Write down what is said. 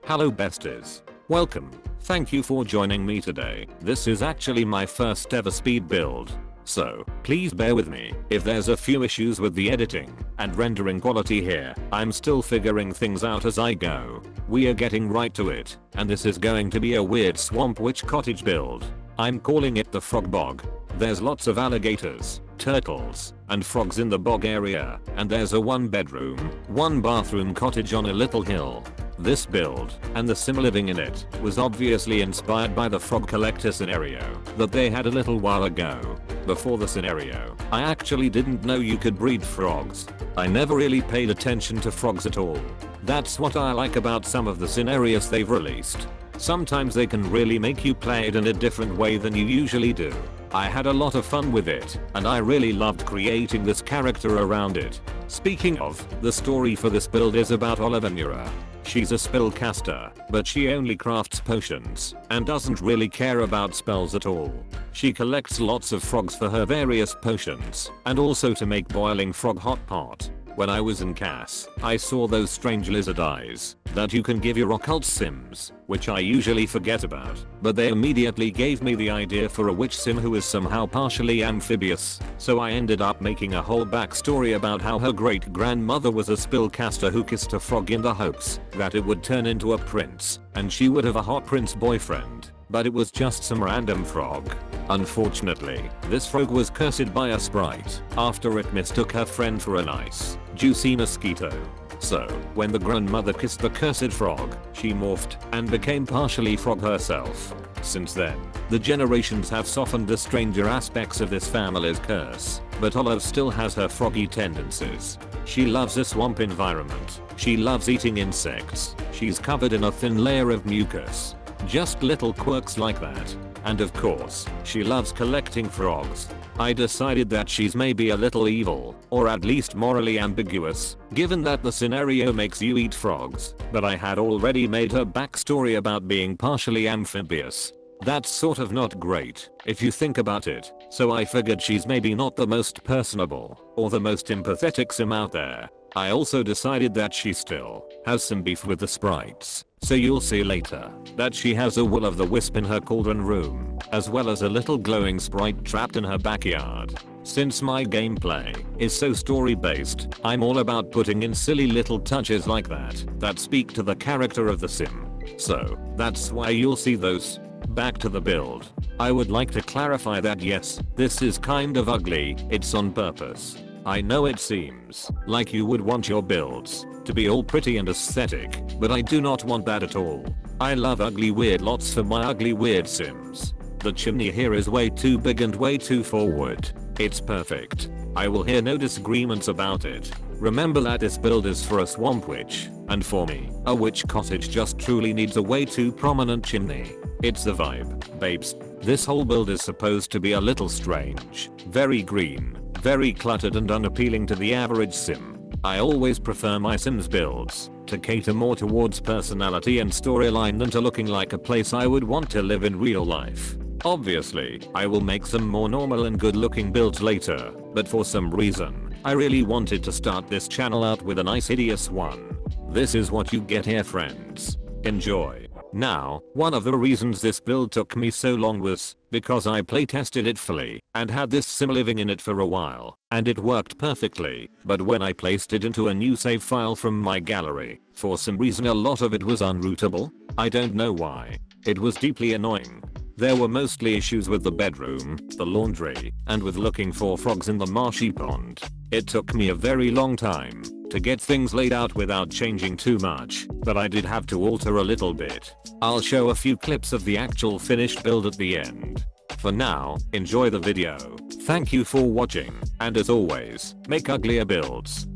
Hello besties. Welcome. Thank you for joining me today. This is actually my first ever speed build. So, please bear with me if there's a few issues with the editing and rendering quality here. I'm still figuring things out as I go. We are getting right to it, and this is going to be a weird swamp witch cottage build. I'm calling it the Frog Bog. There's lots of alligators, turtles, and frogs in the bog area, and there's a 1-bedroom, 1-bathroom cottage on a little hill. This build, and the sim living in it, was obviously inspired by the frog collector scenario that they had a little while ago. Before the scenario, I actually didn't know you could breed frogs. I never really paid attention to frogs at all. That's what I like about some of the scenarios they've released. Sometimes they can really make you play it in a different way than you usually do. I had a lot of fun with it, and I really loved creating this character around it. Speaking of, the story for this build is about Olivera. She's a spellcaster, but she only crafts potions and doesn't really care about spells at all. She collects lots of frogs for her various potions and also to make boiling frog hot pot. When I was in CAS, I saw those strange lizard eyes that you can give your occult sims, which I usually forget about, but they immediately gave me the idea for a witch sim who is somehow partially amphibious, so I ended up making a whole backstory about how her great grandmother was a spellcaster who kissed a frog in the hopes that it would turn into a prince, and she would have a hot prince boyfriend, but it was just some random frog. Unfortunately, this frog was cursed by a sprite after it mistook her friend for a nice, juicy mosquito. So, when the grandmother kissed the cursed frog, she morphed and became partially frog herself. Since then, the generations have softened the stranger aspects of this family's curse, but Olive still has her froggy tendencies. She loves a swamp environment. She loves eating insects. She's covered in a thin layer of mucus. Just little quirks like that. And of course, she loves collecting frogs. I decided that she's maybe a little evil, or at least morally ambiguous, given that the scenario makes you eat frogs, but I had already made her backstory about being partially amphibious. That's sort of not great, if you think about it, so I figured she's maybe not the most personable, or the most empathetic sim out there. I also decided that she still has some beef with the sprites, so you'll see later that she has a will-o'-the-wisp in her cauldron room, as well as a little glowing sprite trapped in her backyard. Since my gameplay is so story-based, I'm all about putting in silly little touches like that speak to the character of the sim. So, that's why you'll see those. Back to the build. I would like to clarify that yes, this is kind of ugly, it's on purpose. I know it seems like you would want your builds to be all pretty and aesthetic, but I do not want that at all. I love ugly weird lots for my ugly weird sims. The chimney here is way too big and way too forward. It's perfect. I will hear no disagreements about it. Remember that this build is for a swamp witch, and for me, a witch cottage just truly needs a way too prominent chimney. It's the vibe, babes. This whole build is supposed to be a little strange, very green, very cluttered and unappealing to the average sim. I always prefer my sims builds to cater more towards personality and storyline than to looking like a place I would want to live in real life. Obviously, I will make some more normal and good looking builds later, but for some reason, I really wanted to start this channel out with a nice hideous one. This is what you get here, friends. Enjoy. Now, one of the reasons this build took me so long was because I playtested it fully and had this sim living in it for a while, and it worked perfectly, but when I placed it into a new save file from my gallery, for some reason a lot of it was unrootable. I don't know why. It was deeply annoying. There were mostly issues with the bedroom, the laundry, and with looking for frogs in the marshy pond. It took me a very long time to get things laid out without changing too much, but I did have to alter a little bit. I'll show a few clips of the actual finished build at the end. For now, enjoy the video. Thank you for watching, and as always, make uglier builds.